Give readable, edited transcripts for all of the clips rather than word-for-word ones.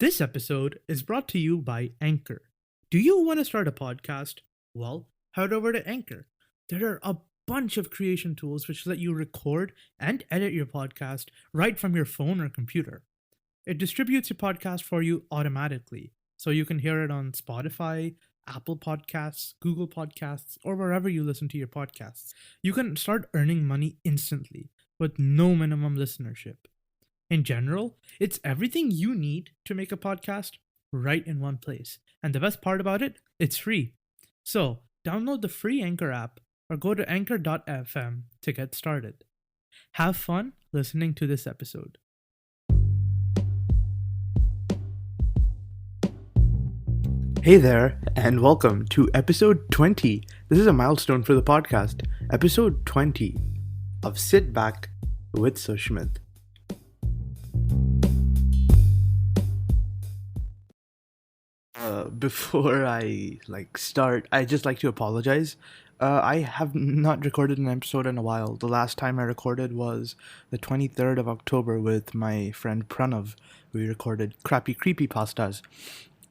This episode is brought to you by Anchor. Do you want to start a podcast? Well, head over to Anchor. There are a bunch of creation tools which let you record and edit your podcast right from your phone or computer. It distributes your podcast for you automatically, so you can hear it on Spotify, Apple Podcasts, Google Podcasts, or wherever you listen to your podcasts. You can start earning money instantly with no minimum listenership. In general, it's everything you need to make a podcast right in one place. And the best part about it, it's free. So, download the free Anchor app or go to anchor.fm to get started. Have fun listening to this episode. Hey there, and welcome to episode 20. This is a milestone for the podcast. Episode 20 of Sit Back with Sushmit. Before I start, I just like to apologize. I have not recorded an episode in a while. The last time I recorded was the 23rd of October with my friend Pranav. We recorded Crappy Creepy Pastas.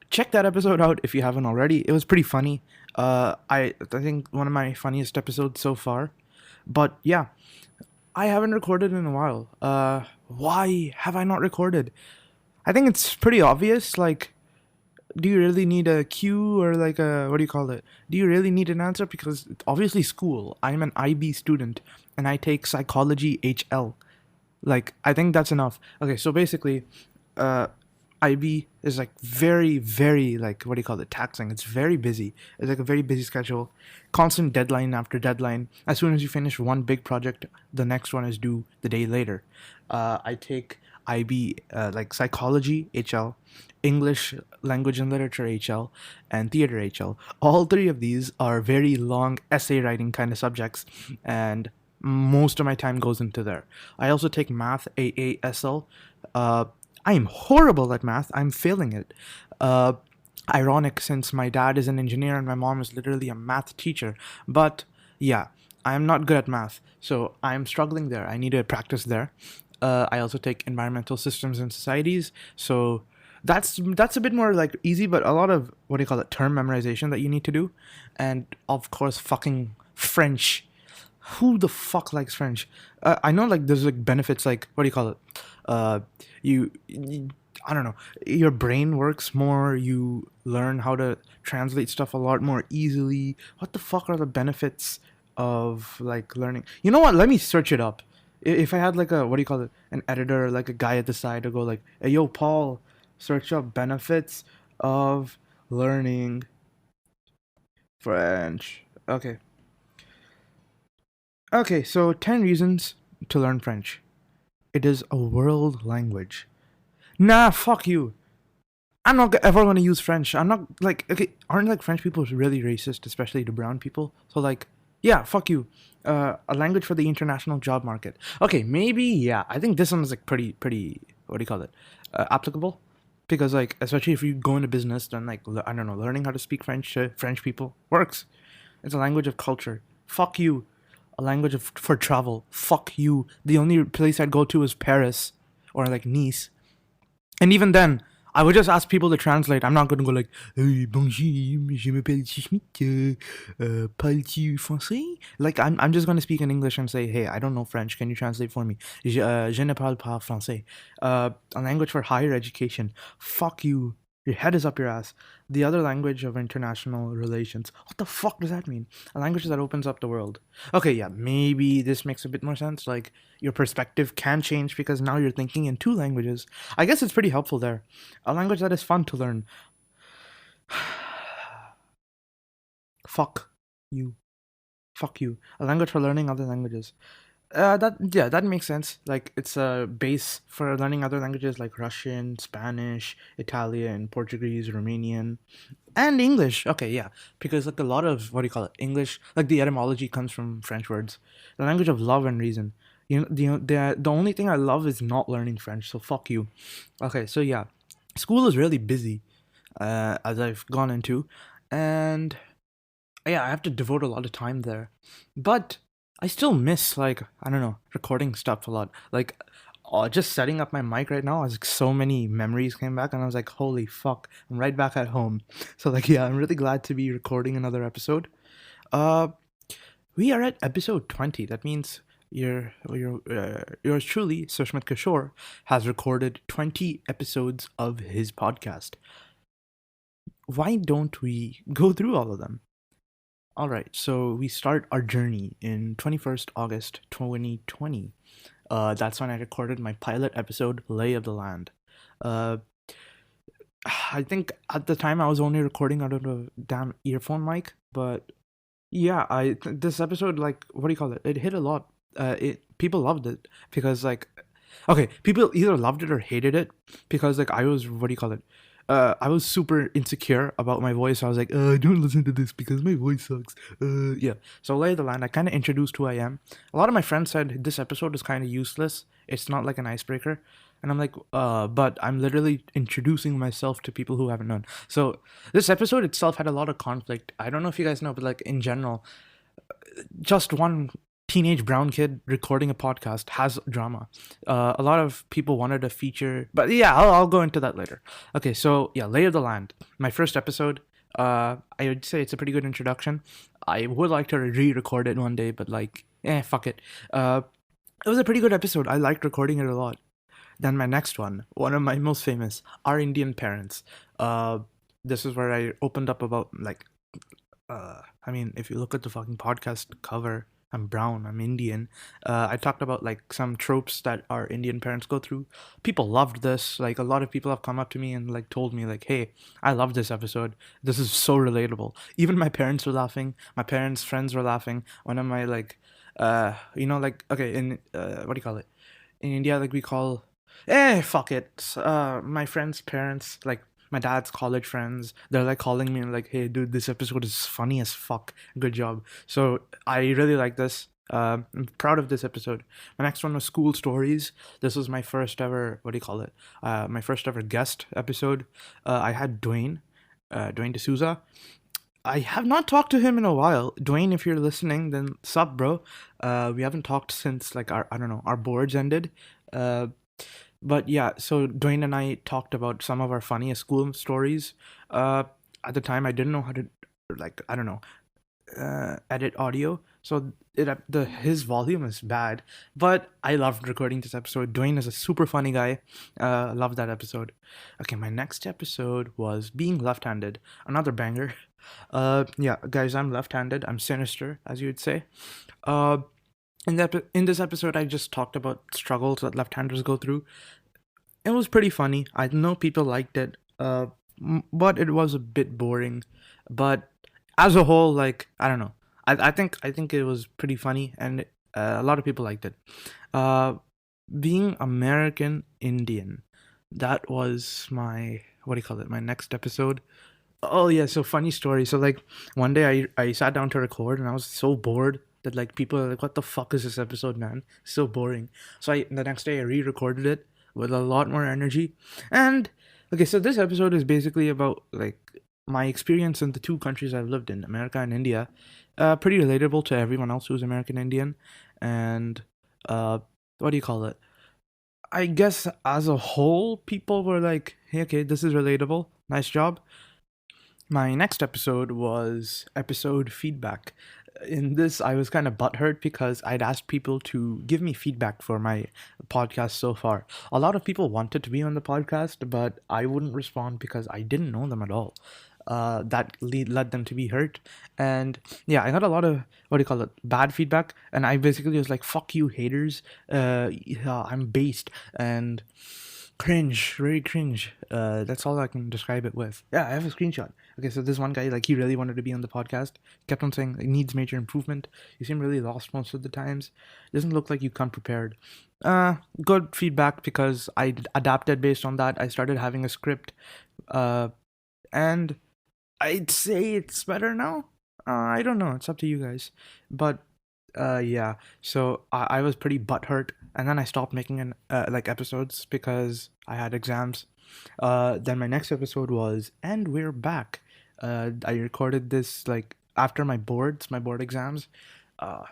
Check that episode out if you haven't already. It was pretty funny. I think one of my funniest episodes so far. But yeah, I haven't recorded in a while. Why have I not recorded? I think it's pretty obvious. Do you really need a cue or what do you call it? Do you really need an answer? Because it's obviously school. I'm an IB student and I take psychology HL. I think that's enough. Okay, so basically, IB is very, very what do you call it? Taxing. It's very busy. It's a very busy schedule. Constant deadline after deadline. As soon as you finish one big project, the next one is due the day later. I take IB psychology HL, English language and literature HL, and theater HL. All three of these are very long essay writing kind of subjects, and most of my time goes into there. I also take math AASL. I am horrible at math. I'm failing it. Ironic since my dad is an engineer and my mom is literally a math teacher. But yeah, I'm not good at math, so I'm struggling there. I need to practice there. I also take environmental systems and societies, so that's a bit more easy, but a lot of what do you call it, term memorization that you need to do, and of course fucking French. Who the fuck likes French? I know there's benefits, what do you call it? You I don't know. Your brain works more. You learn how to translate stuff a lot more easily. What the fuck are the benefits of learning? You know what? Let me search it up. If I had a what do you call it, an editor, a guy at the side to go hey yo Paul, search up benefits of learning French. Okay, so 10 reasons to learn French. It is a world language. Nah, fuck you. I'm not ever gonna use French. I'm not okay. Aren't French people really racist, especially to brown people? So yeah, fuck you. A language for the international job market. Okay, maybe yeah. I think this one is pretty. What do you call it? Applicable, because especially if you go into business, then I don't know, learning how to speak French to French people works. It's a language of culture. Fuck you. A language for travel. Fuck you. The only place I'd go to is Paris or Nice, and even then, I would just ask people to translate. I'm not going to go hey, bonjour, je m'appelle Schmidt, parles-tu français? I'm just going to speak in English and say, hey, I don't know French. Can you translate for me? Je ne parle pas français. A language for higher education. Fuck you. Your head is up your ass. The other language of international relations. What the fuck does that mean? A language that opens up the world. Okay, yeah, maybe this makes a bit more sense. Your perspective can change because now you're thinking in two languages. I guess it's pretty helpful there. A language that is fun to learn. Fuck you. Fuck you. A language for learning other languages. That makes sense. It's a base for learning other languages like Russian, Spanish, Italian, Portuguese, Romanian, and English. Okay, yeah, because a lot of what do you call it, English, the etymology comes from French words. The language of love and reason. The only thing I love is not learning French. So fuck you. Okay, so yeah, school is really busy, as I've gone into, and yeah, I have to devote a lot of time there, but I still miss I don't know, recording stuff a lot. just setting up my mic right now, I was like, so many memories came back, and I was like, holy fuck, I'm right back at home. So like, yeah, I'm really glad to be recording another episode. Uh, we are at episode 20. That means yours truly, Sushmit Kishore, has recorded 20 episodes of his podcast. Why don't we go through all of them? All right, so we start our journey in 21st August 2020. That's when I recorded my pilot episode, Lay of the Land. Uh, I think at the time I was only recording out of a damn earphone mic, but yeah, this episode, like, what do you call it? It hit a lot. People loved it because, like, okay, people either loved it or hated it because, like, I was, what do you call it? I was super insecure about my voice. I was like, don't listen to this because my voice sucks. Yeah. So Lay of the Land, I kind of introduced who I am. A lot of my friends said this episode is kind of useless. It's not like an icebreaker. And I'm like, but I'm literally introducing myself to people who haven't known. So this episode itself had a lot of conflict. I don't know if you guys know, but like in general, just one teenage brown kid recording a podcast has drama. A lot of people wanted a feature, but yeah, I'll go into that later. Okay, so yeah, Lay of the Land, my first episode. I would say it's a pretty good introduction. I would like to re-record it one day, but like, fuck it. It was a pretty good episode. I liked recording it a lot. Then my next one of my most famous, Our Indian Parents. This is where I opened up about like I mean, if you look at the fucking podcast cover, I'm brown, I'm Indian. I talked about like some tropes that our Indian parents go through. People loved this. Like a lot of people have come up to me and like told me like, "Hey, I love this episode. This is so relatable." Even my parents were laughing. My parents' friends were laughing. One of my like, like okay, in what do you call it? In India, like we call, fuck it. My friends' parents, like my dad's college friends, they're like calling me and like, hey, dude, this episode is funny as fuck. Good job. So I really like this. I'm proud of this episode. My next one was School Stories. This was my first ever, what do you call it? My first ever guest episode. I had Dwayne D'Souza. I have not talked to him in a while. Dwayne, if you're listening, then sup, bro. We haven't talked since like I don't know, our boards ended. Uh, but yeah, so Dwayne and I talked about some of our funniest school stories. Uh, at the time, I didn't know how to, like, I don't know, edit audio, so his volume is bad. But I loved recording this episode. Dwayne is a super funny guy. Love that episode. Okay, my next episode was Being Left-Handed, another banger. Yeah, guys, I'm left-handed. I'm sinister, as you would say. Uh, in this episode, I just talked about struggles that left-handers go through. It was pretty funny. I know people liked it, but it was a bit boring. But as a whole, like I don't know, I think it was pretty funny, and a lot of people liked it. Uh, Being American Indian, that was my, what do you call it? My next episode. Oh yeah, so funny story. So like one day I sat down to record and I was so bored that like people are like, what the fuck is this episode, man? So boring. So the next day I re-recorded it with a lot more energy. And okay, so this episode is basically about like my experience in the two countries I've lived in, America and India. Pretty relatable to everyone else who's American Indian. And uh what do you call it? I guess as a whole, people were like, hey, okay, this is relatable. Nice job. My next episode was episode feedback. In this, I was kind of butthurt because I'd asked people to give me feedback for my podcast so far. A lot of people wanted to be on the podcast, but I wouldn't respond because I didn't know them at all. That led them to be hurt. And yeah, I got a lot of, what do you call it, bad feedback. And I basically was like, fuck you, haters. Yeah, I'm based. And cringe, very cringe. That's all I can describe it with. Yeah, I have a screenshot. Okay, so this one guy, like, he really wanted to be on the podcast. Kept on saying it needs major improvement. You seem really lost most of the times. Doesn't look like you come prepared. Good feedback because I adapted based on that. I started having a script, and I'd say it's better now. I don't know. It's up to you guys. But yeah. So I was pretty butthurt, and then I stopped making like episodes because I had exams. Then my next episode was, and we're back. I recorded this like after my board exams. Uh,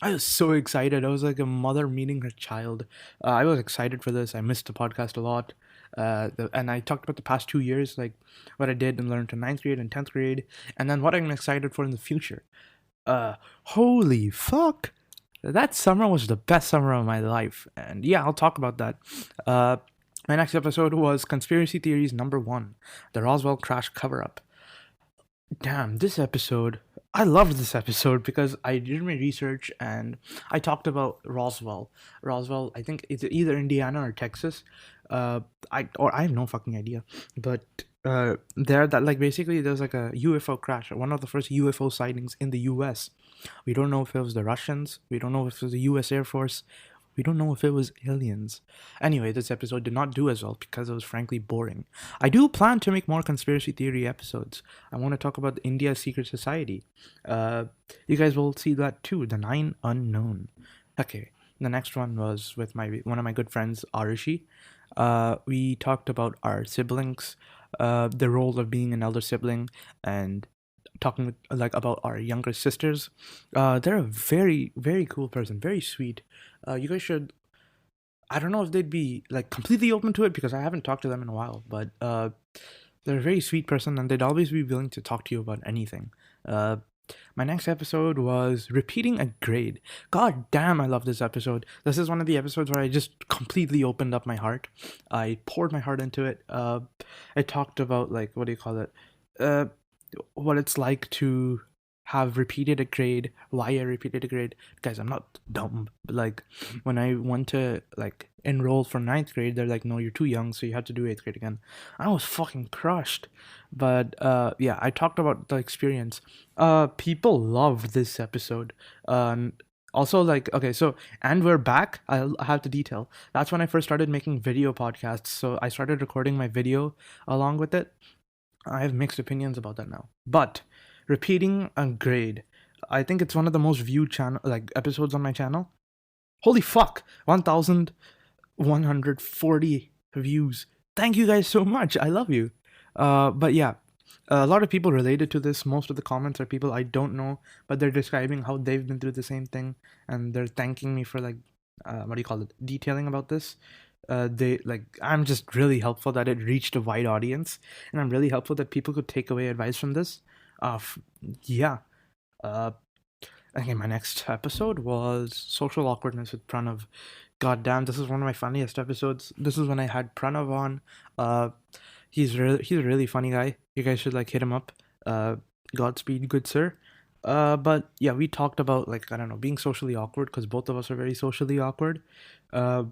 I was so excited. I was like a mother meeting her child. I was excited for this. I missed the podcast a lot. And I talked about the past 2 years, like what I did and learned in ninth grade and 10th grade, and then what I'm excited for in the future. Uh, Holy fuck! That summer was the best summer of my life. And yeah, I'll talk about that. Uh, my next episode was Conspiracy Theories number 1, the Roswell Crash Cover Up. Damn, this episode. I loved this episode because I did my research and I talked about Roswell. Roswell, I think it's either Indiana or Texas. I have no fucking idea, but there that like basically there's like a UFO crash, one of the first UFO sightings in the U.S. We don't know if it was the Russians. We don't know if it was the U.S. Air Force. We don't know if it was aliens. Anyway, this episode did not do as well because it was frankly boring. I do plan to make more conspiracy theory episodes. I want to talk about India's secret society. Uh, you guys will see that too. The Nine Unknown. Okay, the next one was with my one of my good friends, Arushi. We talked about our siblings, the role of being an elder sibling, and talking like about our younger sisters. They're a very very cool person, very sweet. You guys should. I don't know if they'd be like completely open to it because I haven't talked to them in a while, but they're a very sweet person and they'd always be willing to talk to you about anything. Uh, my next episode was repeating a grade. God damn, I love this episode. This is one of the episodes where I just completely opened up my heart. I poured my heart into it. I talked about like what do you call it? Uh, what it's like to have repeated a grade, why I repeated a grade. Guys, I'm not dumb, but like when I went to like enroll for ninth grade, they're like, no, you're too young, so you have to do eighth grade again. I was fucking crushed. But yeah, I talked about the experience. People loved this episode. Also like okay, so and we're back. I have to detail. That's when I first started making video podcasts. So I started recording my video along with it. I have mixed opinions about that now. But repeating a grade, I think it's one of the most viewed channel like episodes on my channel. Holy fuck, 1,140 views. Thank you guys so much. I love you. But yeah, a lot of people related to this. Most of the comments are people I don't know, but they're describing how they've been through the same thing, and they're thanking me for like, what do you call it, detailing about this. They like I'm just really helpful that it reached a wide audience, and I'm really helpful that people could take away advice from this. Yeah. Uh, okay, my next episode was social awkwardness with Pranav. God damn, this is one of my funniest episodes. This is when I had Pranav on. Uh, he's a really funny guy. You guys should like hit him up. Godspeed, good sir. But yeah, we talked about like I don't know being socially awkward because both of us are very socially awkward. Uh,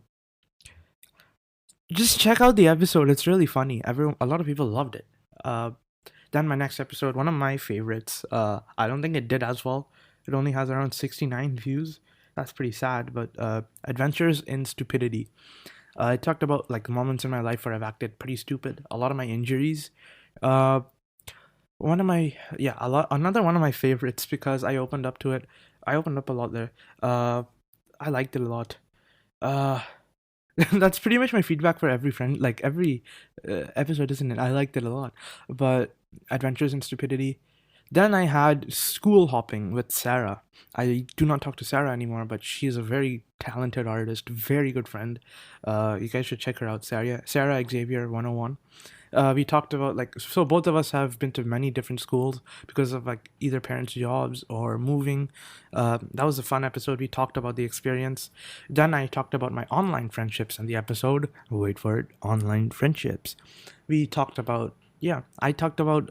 just check out the episode. It's really funny. A lot of people loved it. Uh, then my next episode, one of my favorites. I don't think it did as well. It only has around 69 views. That's pretty sad. But Adventures in Stupidity. I talked about like moments in my life where I've acted pretty stupid. A lot of my injuries. Uh, one of my yeah, a lot. Another one of my favorites because I opened up to it. I opened up a lot there. I liked it a lot. Uh, that's pretty much my feedback for every friend, like every episode, isn't it? I liked it a lot. But Adventures in Stupidity. Then I had school hopping with Sarah. I do not talk to Sarah anymore, but she's a very talented artist, very good friend. You guys should check her out, Sarah Xavier 101. We talked about like so both of us have been to many different schools because of like either parents' jobs or moving. That was a fun episode. We talked about the experience. Then I talked about my online friendships in the episode. Wait for it, online friendships. We talked about yeah, I talked about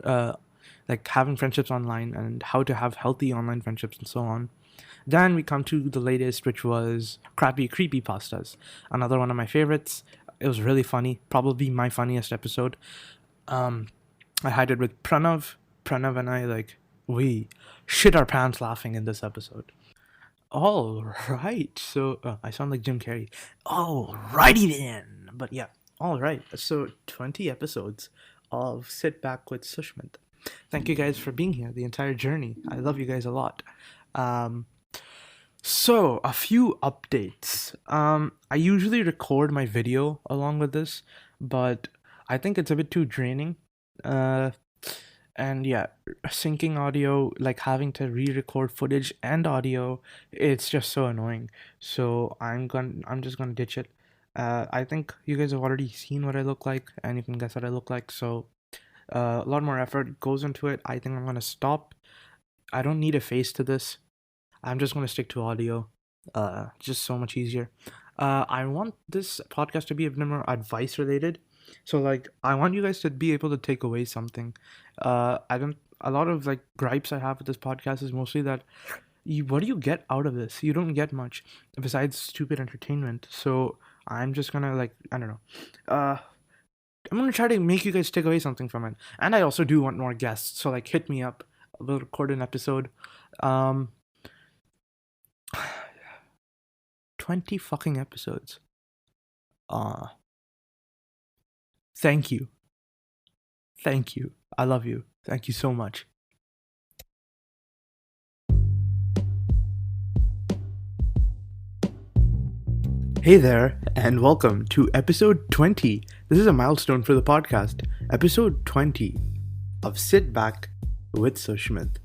like having friendships online and how to have healthy online friendships and so on. Then we come to the latest, which was crappy creepy pastas. Another one of my favorites. It was really funny, probably my funniest episode. Um, I had it with Pranav. Pranav and I like we shit our pants laughing in this episode. All right, so I sound like Jim Carrey. All righty then, but yeah, all right. So 20 episodes of Sit Back with Sushmit. Thank you guys for being here the entire journey. I love you guys a lot. Um, so, a few updates. I usually record my video along with this, but I think it's a bit too draining. Uh, And yeah, syncing audio, like having to re-record footage and audio, it's just so annoying. So I'm just gonna ditch it. I think you guys have already seen what I look like, and you can guess what I look like. So a lot more effort goes into it. I think I'm gonna stop. I don't need a face to this. I'm just gonna stick to audio. Just so much easier. I want this podcast to be a bit more advice related. So like, I want you guys to be able to take away something. I don't. A lot of like gripes I have with this podcast is mostly that what do you get out of this? You don't get much besides stupid entertainment. So I'm just gonna like, I don't know. I'm gonna try to make you guys take away something from it. And I also do want more guests. So like, hit me up. We'll record an episode. Um, 20 fucking episodes. Thank you. Thank you. I love you. Thank you so much. Hey there, and welcome to episode 20. This is a milestone for the podcast. Episode 20 of Sit Back with Sushmit.